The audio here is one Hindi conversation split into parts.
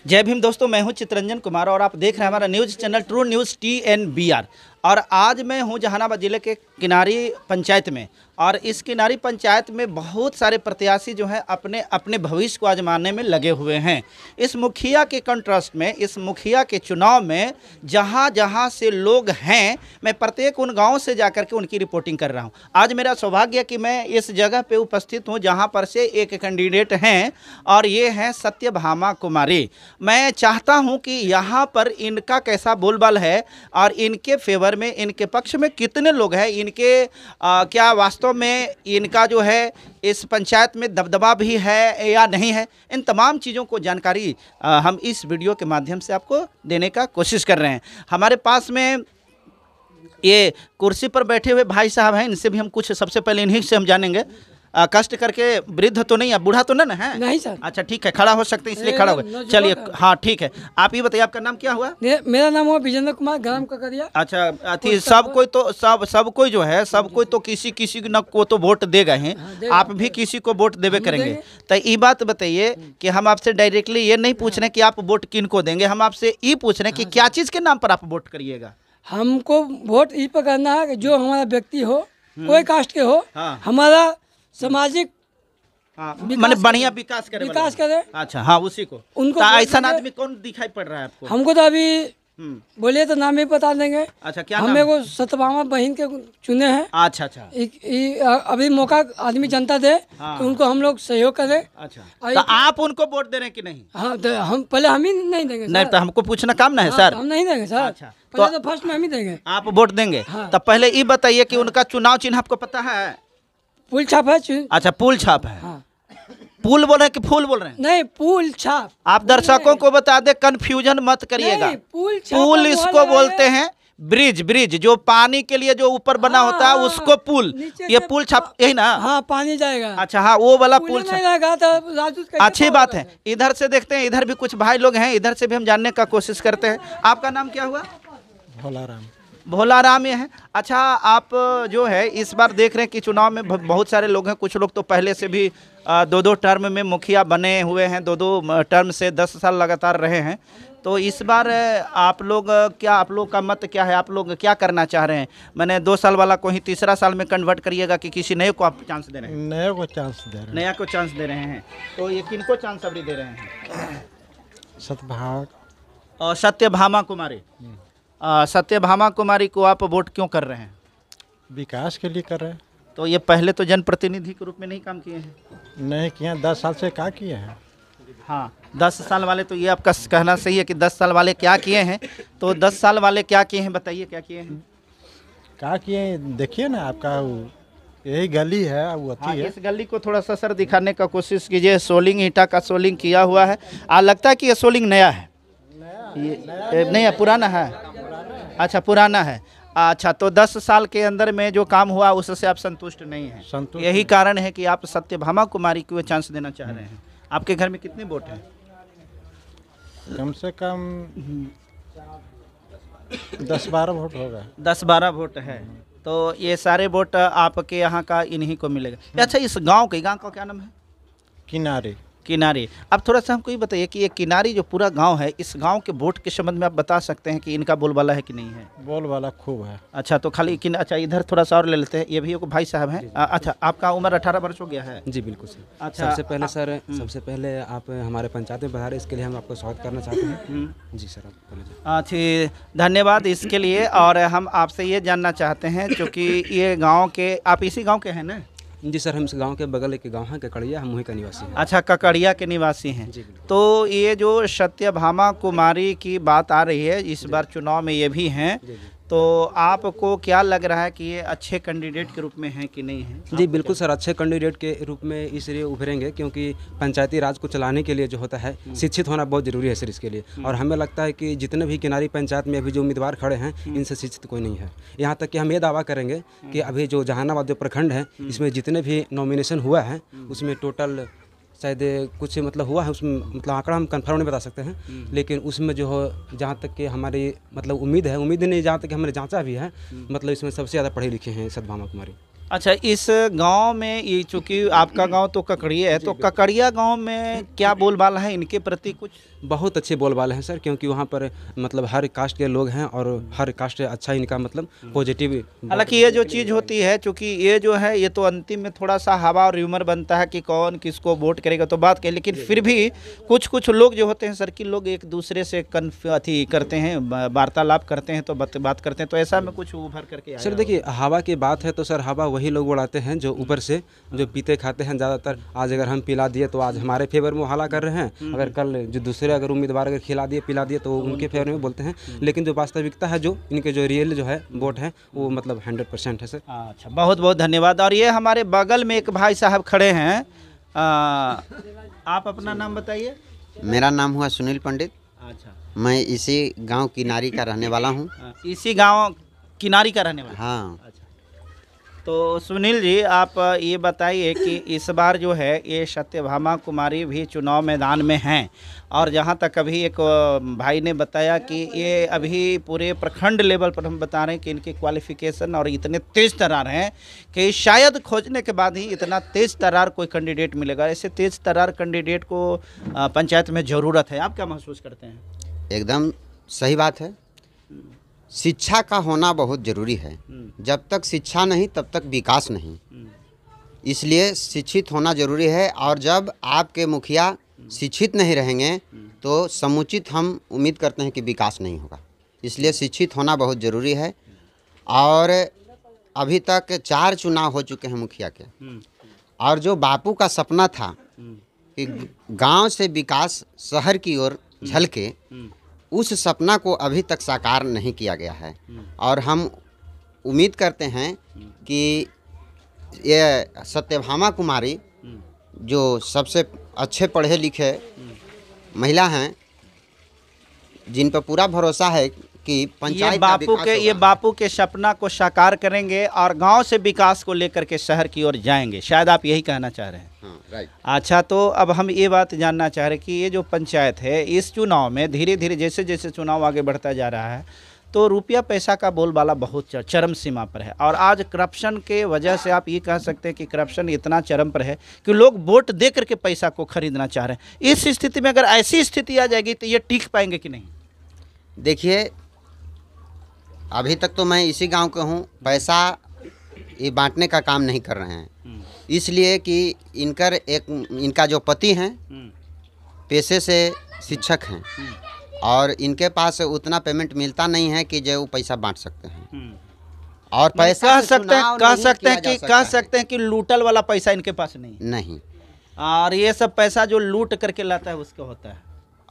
जय भीम दोस्तों, मैं हूं चित्रंजन कुमार और आप देख रहे हैं हमारा news channel true news TNBR। और आज मैं हूं जहानाबाद ज़िले के किनारी पंचायत में, और इस किनारी पंचायत में बहुत सारे प्रत्याशी जो हैं अपने अपने भविष्य को आजमाने में लगे हुए हैं। इस मुखिया के कंट्रास्ट में, इस मुखिया के चुनाव में जहां जहां से लोग हैं, मैं प्रत्येक उन गाँव से जाकर के उनकी रिपोर्टिंग कर रहा हूं। आज मेरा सौभाग्य कि मैं इस जगह पे उपस्थित हूं जहां पर से एक कैंडिडेट हैं और ये हैं सत्यभामा कुमारी। मैं चाहता हूं कि यहाँ पर इनका कैसा बोलबाल है और इनके फेवर में, इनके पक्ष में कितने लोग हैं, इनके क्या वास्तव में इनका जो है इस पंचायत में दबदबा भी है या नहीं है, इन तमाम चीज़ों को जानकारी हम इस वीडियो के माध्यम से आपको देने का कोशिश कर रहे हैं। हमारे पास में ये कुर्सी पर बैठे हुए भाई साहब हैं, इनसे भी हम कुछ सबसे पहले इन्हीं से हम जानेंगे। कष्ट करके वृद्ध तो नहीं है, बूढ़ा तो नहीं है? नहीं सर। अच्छा ठीक है, खड़ा हो सकते हैं इसलिए खड़ा हो गए। चलिए हाँ ठीक है, आप ये बताइए आपका नाम क्या हुआ? मेरा नाम हुआ विजेंद्र कुमार, ग्राम ककरिया। अच्छा सब कोई तो सब कोई जो है, सब कोई तो किसी न को तो वोट देगा ही। आप भी किसी को वोट देवे करेंगे। तो ये बात बताइए कि हम आपसे डायरेक्टली ये नहीं पूछ रहे कि आप वोट किन को देंगे, हम आपसे ये पूछ रहे हैं कि क्या चीज़ के नाम पर आप वोट करिएगा? हमको वोट इस पर करना है कि जो हमारा व्यक्ति हो, कोई कास्ट के हो, हमारा सामाजिक मैंने बढ़िया विकास करे। अच्छा हाँ, उसी को। उनको ऐसा आदमी कौन दिखाई पड़ रहा है आपको? हमको तो अभी बोलिए तो नाम ही बता देंगे। अच्छा क्या हमें को सत्यभामा बहन के चुने हैं। अच्छा अभी मौका आदमी जनता दे तो उनको हम लोग सहयोग करें। अच्छा तो आप उनको वोट दे रहे हैं कि नहीं? हाँ तो हम पहले हम ही नहीं देंगे। नहीं तो हमको पूछना काम ना है सर? हम नहीं देंगे सर। अच्छा तो फर्स्ट में हम ही देंगे। आप वोट देंगे? तो पहले ये बताइए कि उनका चुनाव चिन्ह आपको पता है? फूल छाप है। अच्छा फूल छाप है। हाँ। फूल बोल रहे हैं कि फूल बोल रहे हैं? नहीं, फूल छाप। आप दर्शकों को बता दे, कंफ्यूजन मत करिएगा। पुल इसको बोलते हैं। ब्रिज जो पानी के लिए जो ऊपर बना होता है उसको पुल। ये पुल छाप यही ना? हाँ, पानी जाएगा। अच्छा हाँ, वो वाला पुल छाप। तो अच्छी बात है। इधर से देखते हैं, इधर भी कुछ भाई लोग हैं, इधर से भी हम जानने का कोशिश करते हैं। आपका नाम क्या हुआ? भोलाराम ये है। अच्छा आप जो है इस बार देख रहे हैं कि चुनाव में बहुत सारे लोग हैं, कुछ लोग तो पहले से भी 2-2 टर्म में मुखिया बने हुए हैं, 2-2 टर्म से 10 साल लगातार रहे हैं। तो इस बार आप लोग आप लोग का मत क्या है? आप लोग क्या करना चाह रहे हैं? मैंने 2 साल वाला को ही तीसरा साल में कन्वर्ट करिएगा कि किसी नए को आप चांस दे रहे हैं? नया को चांस दे रहे हैं। नया को चांस दे रहे हैं। तो ये किन को चांस अभी दे रहे हैं? सत्यभामा कुमारी। सत्यभामा कुमारी को आप वोट क्यों कर रहे हैं? विकास के लिए कर रहे हैं। तो ये पहले तो जनप्रतिनिधि के रूप में नहीं काम किए हैं? नहीं किए, 10 साल से क्या किए हैं? हाँ 10 साल वाले, तो ये आपका कहना सही है कि 10 साल वाले क्या किए हैं। तो 10 साल वाले क्या किए हैं, बताइए क्या किए हैं? क्या किए हैं देखिए ना, आपका यही गली है वो है। इस गली को थोड़ा सा सर दिखाने का कोशिश कीजिए। सोलिंग ईंटा का सोलिंग किया हुआ है। लगता है कि ये सोलिंग नया है? नहीं है, पुराना है। अच्छा पुराना है। अच्छा तो 10 साल के अंदर में जो काम हुआ उससे आप संतुष्ट नहीं हैं? यही कारण है कि आप सत्यभामा कुमारी को चांस देना चाह रहे हैं। आपके घर में कितने वोट हैं? कम से कम 10-12 वोट होगा। 10-12 वोट है। तो ये सारे वोट आपके यहाँ का इन्हीं को मिलेगा। अच्छा इस गांव का क्या नाम है? किनारी। अब थोड़ा सा हमको ये बताइए कि ये किनारी जो पूरा गांव है, इस गांव के वोट के संबंध में आप बता सकते हैं कि इनका बोलबाला है कि नहीं है? बोलबाला खूब है। अच्छा तो खाली अच्छा इधर थोड़ा सा और ले लेते हैं। ये भी एक भाई साहब हैं। अच्छा आपका उम्र 18 वर्ष हो गया है? जी बिल्कुल सर। अच्छा सबसे पहले आप हमारे पंचायत में पधारे, इसके लिए हम आपको स्वागत करना चाहते हैं। जी सर। अच्छा धन्यवाद इसके लिए। और हम आपसे ये जानना चाहते हैं क्योंकि ये गाँव के, आप इसी गाँव के हैं ना? जी सर, हम इस गांव के बगल एक गांव है ककड़िया, हम वहीं का निवासी हैं। अच्छा ककड़िया के निवासी हैं। तो ये जो सत्यभामा कुमारी की बात आ रही है, इस बार चुनाव में ये भी हैं, तो आपको क्या लग रहा है कि ये अच्छे कैंडिडेट के रूप में हैं कि नहीं हैं? जी बिल्कुल सर, अच्छे कैंडिडेट के रूप में इसलिए उभरेंगे क्योंकि पंचायती राज को चलाने के लिए जो होता है शिक्षित होना बहुत ज़रूरी है सर इसके लिए। और हमें लगता है कि जितने भी किनारी पंचायत में अभी जो उम्मीदवार खड़े हैं इनसे शिक्षित कोई नहीं है। यहाँ तक कि हम ये दावा करेंगे कि अभी जो जहानाबाद जो प्रखंड है इसमें जितने भी नॉमिनेशन हुआ है उसमें टोटल शायद कुछ मतलब हुआ है, उसमें मतलब आंकड़ा हम कंफर्म नहीं बता सकते हैं, लेकिन उसमें जो हो जहाँ तक कि हमारी मतलब उम्मीद नहीं, जहाँ तक कि हमने जांचा भी है, मतलब इसमें सबसे ज़्यादा पढ़े लिखे हैं सत्यभामा कुमारी। अच्छा, इस गांव में ये चूंकि आपका गांव तो ककड़िया है, तो ककड़िया गांव में क्या बोलबाला है इनके प्रति कुछ? बहुत अच्छे बोलबाले हैं सर, क्योंकि वहाँ पर मतलब हर कास्ट के लोग हैं और हर कास्ट अच्छा इनका मतलब पॉजिटिव। हालांकि ये जो चीज़ होती है, चूंकि ये जो है ये तो अंतिम में थोड़ा सा हवा और र्यूमर बनता है कि कौन किसको वोट करेगा तो बात करें, लेकिन फिर भी कुछ कुछ लोग जो होते हैं सर्किल लोग एक दूसरे से अथी करते हैं, वार्तालाप करते हैं, तो बात करते हैं, तो ऐसा में कुछ उभर करके आया सर देखिए, हवा की बात है तो सर हवा वही लोग उड़ाते हैं जो ऊपर से जो पीते खाते हैं ज़्यादातर। आज अगर हम पिला दिए तो आज हमारे फेवर में हल्ला कर रहे हैं, अगर कल जो दूसरे अगर उम्मीदवार अगर खिला दिए पिला दिए तो उनके फेवर में बोलते हैं। लेकिन जो वास्तविकता है, जो इनके जो रियल जो है वोट है वो मतलब 100% है सर। अच्छा, बहुत बहुत धन्यवाद। और ये हमारे बगल में एक भाई साहब खड़े हैं, आप अपना नाम बताइए। मेरा नाम हुआ सुनील पंडित। अच्छा, मैं इसी गांव किनारी का रहने वाला हूं। इसी गांव किनारी का रहने वाला? हाँ। अच्छा, तो सुनील जी आप ये बताइए कि इस बार जो है ये सत्यभामा कुमारी भी चुनाव मैदान में हैं, और जहाँ तक अभी एक भाई ने बताया कि ये अभी पूरे प्रखंड लेवल पर हम बता रहे हैं कि इनके क्वालिफिकेशन और इतने तेज़ तर्रार हैं कि शायद खोजने के बाद ही इतना तेज़ तर्रार कोई कैंडिडेट मिलेगा। ऐसे तेज़ तर्रार कैंडिडेट को पंचायत में ज़रूरत है। आप क्या महसूस करते हैं? एकदम सही बात है। शिक्षा का होना बहुत ज़रूरी है। जब तक शिक्षा नहीं तब तक विकास नहीं, इसलिए शिक्षित होना ज़रूरी है। और जब आपके मुखिया शिक्षित नहीं रहेंगे तो समुचित हम उम्मीद करते हैं कि विकास नहीं होगा। इसलिए शिक्षित होना बहुत ज़रूरी है। और अभी तक 4 चुनाव हो चुके हैं मुखिया के, और जो बापू का सपना था कि गांव से विकास शहर की ओर झलके, उस सपना को अभी तक साकार नहीं किया गया है। और हम उम्मीद करते हैं कि ये सत्यभामा कुमारी जो सबसे अच्छे पढ़े लिखे महिला हैं, जिन पर पूरा भरोसा है कि पंचायत ये बापू के सपना को साकार करेंगे और गांव से विकास को लेकर के शहर की ओर जाएंगे, शायद आप यही कहना चाह रहे हैं। हाँ, राइट। अच्छा, तो अब हम ये बात जानना चाह रहे हैं कि ये जो पंचायत है, इस चुनाव में धीरे धीरे जैसे जैसे चुनाव आगे बढ़ता जा रहा है तो रुपया पैसा का बोलबाला बहुत चरम सीमा पर है, और आज करप्शन के वजह से आप ये कह सकते हैं कि करप्शन इतना चरम पर है कि लोग वोट दे करके पैसा को खरीदना चाह रहे हैं। इस स्थिति में अगर ऐसी स्थिति आ जाएगी तो ये टिक पाएंगे कि नहीं? देखिए, अभी तक तो मैं इसी गांव का हूँ। पैसा ये बांटने का काम नहीं कर रहे हैं, इसलिए कि इनका जो पति हैं पेशे से शिक्षक हैं, और इनके पास उतना पेमेंट मिलता नहीं है कि जो वो पैसा बांट सकते हैं। और पैसा कह सकते हैं कि लूटल वाला पैसा इनके पास नहीं, और ये सब पैसा जो लूट करके लाता है उसका होता है।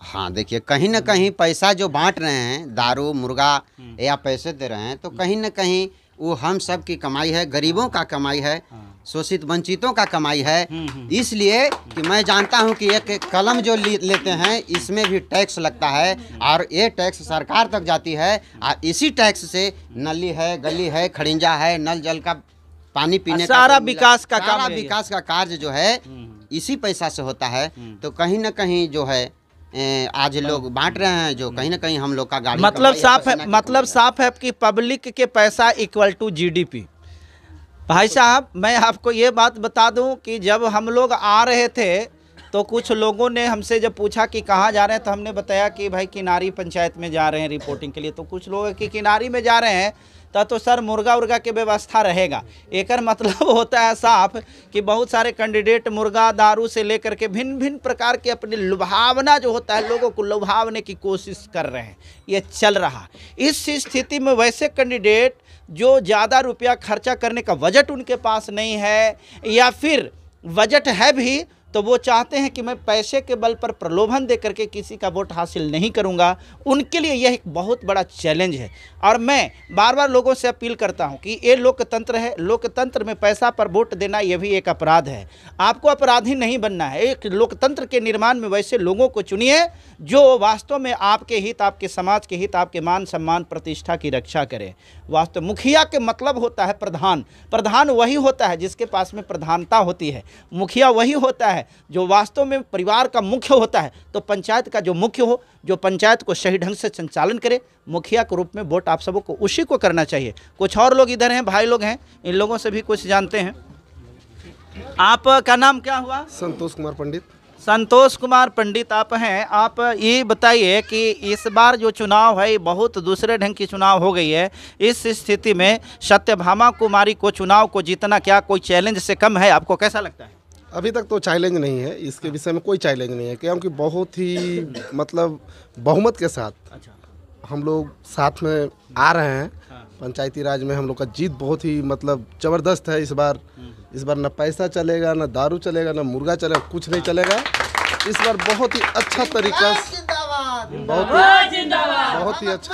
हाँ, देखिए, कहीं ना कहीं पैसा जो बांट रहे हैं, दारू मुर्गा या पैसे दे रहे हैं, तो कहीं ना कहीं वो हम सब की कमाई है, गरीबों का कमाई है, शोषित वंचितों का कमाई है। इसलिए कि मैं जानता हूं कि एक कलम जो लेते हैं इसमें भी टैक्स लगता है, और ये टैक्स सरकार तक जाती है, और इसी टैक्स से नली है, गली है, खड़िंजा है, नल जल का पानी पीने का सारा विकास का सारा विकास का कार्य जो है इसी पैसा से होता है। तो कहीं ना कहीं जो है आज लोग बांट रहे हैं, जो कहीं ना कहीं हम लोग का गाड़ी मतलब साफ है कि पब्लिक के पैसा इक्वल टू जीडीपी। भाई साहब, मैं आपको ये बात बता दूं कि जब हम लोग आ रहे थे तो कुछ लोगों ने हमसे जब पूछा कि कहाँ जा रहे हैं, तो हमने बताया कि भाई किनारी पंचायत में जा रहे हैं रिपोर्टिंग के लिए। तो कुछ लोग कि किनारी में जा रहे हैं तो सर मुर्गा उर्गा की व्यवस्था रहेगा। एक मतलब होता है साफ कि बहुत सारे कैंडिडेट मुर्गा दारू से लेकर के भिन्न भिन्न प्रकार के अपनी लुभावना जो होता है, लोगों को लुभावने की कोशिश कर रहे हैं, ये चल रहा। इस स्थिति में वैसे कैंडिडेट जो ज़्यादा रुपया खर्चा करने का बजट उनके पास नहीं है, या फिर बजट है भी तो वो चाहते हैं कि मैं पैसे के बल पर प्रलोभन दे करके किसी का वोट हासिल नहीं करूंगा, उनके लिए यह एक बहुत बड़ा चैलेंज है। और मैं बार बार लोगों से अपील करता हूं कि ये लोकतंत्र है, लोकतंत्र में पैसा पर वोट देना यह भी एक अपराध है। आपको अपराधी नहीं बनना है। एक लोकतंत्र के निर्माण में वैसे लोगों को चुनिए जो वास्तव में आपके हित, आपके समाज के हित, आपके मान सम्मान प्रतिष्ठा की रक्षा करे। वास्तव मुखिया के मतलब होता है प्रधान। प्रधान वही होता है जिसके पास में प्रधानता होती है। मुखिया वही होता है है, जो वास्तव में परिवार का मुख्य होता है, तो पंचायत का जो मुख्य हो, जो पंचायत को सही ढंग से संचालन करे, मुखिया के रूप में वोट आप सबको उसी को करना चाहिए। कुछ और लोग इधर हैं, भाई लोग हैं, इन लोगों से भी कुछ जानते हैं। आपका नाम क्या हुआ? संतोष कुमार पंडित। संतोष कुमार पंडित आप हैं। आप ये बताइए कि इस बार जो चुनाव है बहुत दूसरे ढंग की चुनाव हो गई है, इस स्थिति में सत्यभामा कुमारी को चुनाव को जीतना क्या कोई चैलेंज से कम है? आपको कैसा लगता है? अभी तक तो चैलेंज नहीं है, इसके विषय में कोई चैलेंज नहीं है, क्योंकि बहुत ही मतलब बहुमत के साथ हम लोग साथ में आ रहे हैं। पंचायती राज में हम लोग का जीत बहुत ही मतलब ज़बरदस्त है इस बार। न पैसा चलेगा, न दारू चलेगा, न मुर्गा चलेगा, कुछ नहीं चलेगा। इस बार बहुत ही अच्छा तरीका से बहुत ही अच्छा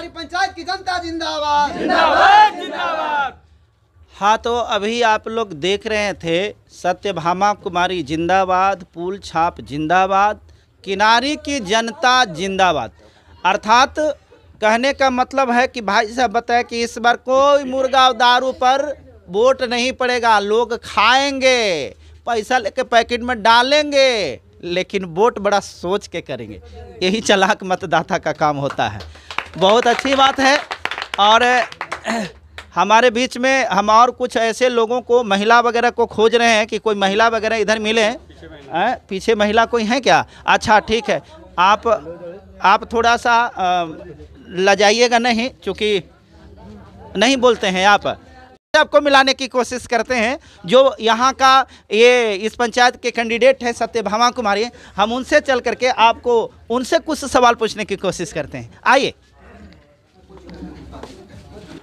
पंचायत की जनता जिंदाबाद। हाँ, तो अभी आप लोग देख रहे थे सत्यभामा कुमारी जिंदाबाद, फूल छाप जिंदाबाद, किनारी की जनता जिंदाबाद। अर्थात कहने का मतलब है कि भाई साहब बताए कि इस बार कोई मुर्गा और दारू पर वोट नहीं पड़ेगा, लोग खाएंगे, पैसा लेके पैकेट में डालेंगे, लेकिन वोट बड़ा सोच के करेंगे। यही चालाक मतदाता का काम होता है। बहुत अच्छी बात है। और हमारे बीच में हम और कुछ ऐसे लोगों को, महिला वगैरह को खोज रहे हैं कि कोई महिला वगैरह इधर मिले। पीछे महिला कोई है क्या? अच्छा, ठीक है। आप थोड़ा सा लजाइएगा नहीं, क्योंकि नहीं बोलते हैं आप। आपको मिलाने की कोशिश करते हैं। जो यहाँ का ये इस पंचायत के कैंडिडेट है सत्यभामा कुमारी, हम उनसे चल करके आपको उनसे कुछ सवाल पूछने की कोशिश करते हैं। आइए।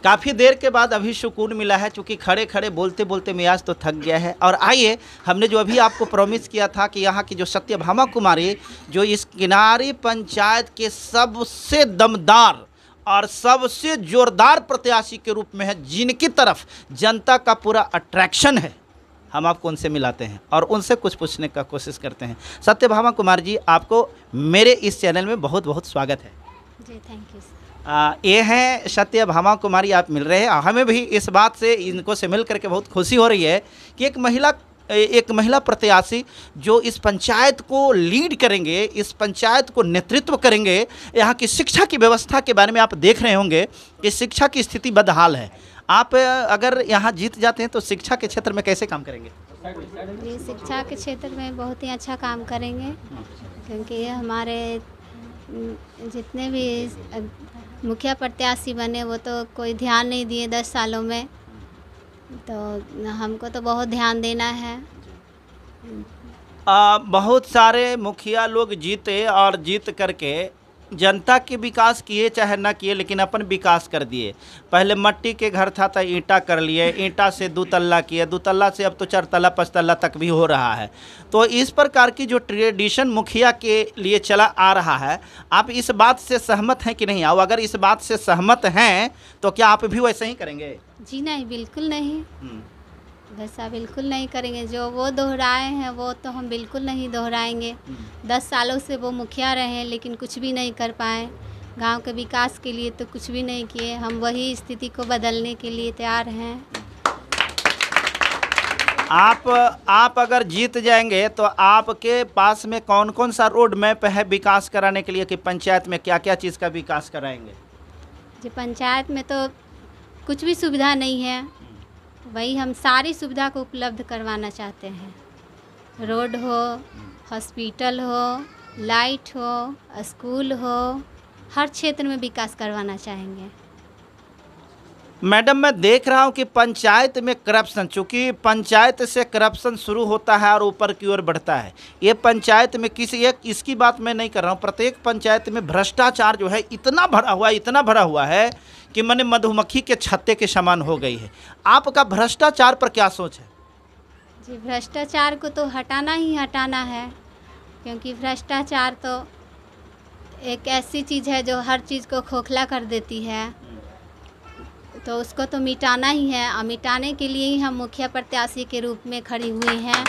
काफ़ी देर के बाद अभी सुकून मिला है, क्योंकि खड़े खड़े बोलते बोलते मियाज तो थक गया है। और आइए, हमने जो अभी आपको प्रॉमिस किया था कि यहाँ की जो सत्यभामा कुमारी जो इस किनारी पंचायत के सबसे दमदार और सबसे जोरदार प्रत्याशी के रूप में है, जिनकी तरफ जनता का पूरा अट्रैक्शन है, हम आपको उनसे मिलाते हैं और उनसे कुछ पूछने का कोशिश करते हैं। सत्यभामा कुमारी जी, आपको मेरे इस चैनल में बहुत बहुत स्वागत है जी। Thank you sir. ये हैं सत्यभामा कुमारी, आप मिल रहे हैं। हमें भी इस बात से इनको से मिल करके बहुत खुशी हो रही है कि एक महिला प्रत्याशी जो इस पंचायत को लीड करेंगे, इस पंचायत को नेतृत्व करेंगे। यहाँ की शिक्षा की व्यवस्था के बारे में आप देख रहे होंगे कि शिक्षा की स्थिति बदहाल है। आप अगर यहाँ जीत जाते हैं तो शिक्षा के क्षेत्र में कैसे काम करेंगे? ये शिक्षा के क्षेत्र में बहुत ही अच्छा काम करेंगे, क्योंकि हमारे जितने भी मुखिया प्रत्याशी बने वो तो कोई ध्यान नहीं दिए 10 सालों में, तो हमको तो बहुत ध्यान देना है। बहुत सारे मुखिया लोग जीते और जीत करके जनता के विकास किए चाहे ना किए, लेकिन अपन विकास कर दिए। पहले मट्टी के घर था तो ईंटा कर लिए, ईंटा से 2 तल्ला किए, 2 तल्ला से अब तो 4 तल्ला 5 तल्ला तक भी हो रहा है। तो इस प्रकार की जो ट्रेडिशन मुखिया के लिए चला आ रहा है, आप इस बात से सहमत हैं कि नहीं? और अगर इस बात से सहमत हैं तो क्या आप भी वैसे ही करेंगे? जी नहीं, बिल्कुल नहीं, वैसा बिल्कुल नहीं करेंगे। जो वो दोहराए हैं वो तो हम बिल्कुल नहीं दोहराएंगे। 10 सालों से वो मुखिया रहे लेकिन कुछ भी नहीं कर पाए, गांव के विकास के लिए तो कुछ भी नहीं किए। हम वही स्थिति को बदलने के लिए तैयार हैं। आप अगर जीत जाएंगे तो आपके पास में कौन कौन सा रोड मैप है विकास कराने के लिए, कि पंचायत में क्या क्या चीज़ का विकास कराएंगे? जी, पंचायत में तो कुछ भी सुविधा नहीं है, वही हम सारी सुविधा को उपलब्ध करवाना चाहते हैं। रोड हो, हॉस्पिटल हो, लाइट हो, स्कूल हो, हर क्षेत्र में विकास करवाना चाहेंगे। मैडम, मैं देख रहा हूं कि पंचायत में करप्शन, चूँकि पंचायत से करप्शन शुरू होता है और ऊपर की ओर बढ़ता है। ये पंचायत में किसी एक इसकी बात मैं नहीं कर रहा हूं, प्रत्येक पंचायत में भ्रष्टाचार जो है इतना भरा हुआ है कि मैंने मधुमक्खी के छत्ते के समान हो गई है। आपका भ्रष्टाचार पर क्या सोच है? जी, भ्रष्टाचार को तो हटाना ही हटाना है, क्योंकि भ्रष्टाचार तो एक ऐसी चीज़ है जो हर चीज़ को खोखला कर देती है, तो उसको तो मिटाना ही है। और मिटाने के लिए ही हम मुखिया प्रत्याशी के रूप में खड़ी हुई हैं।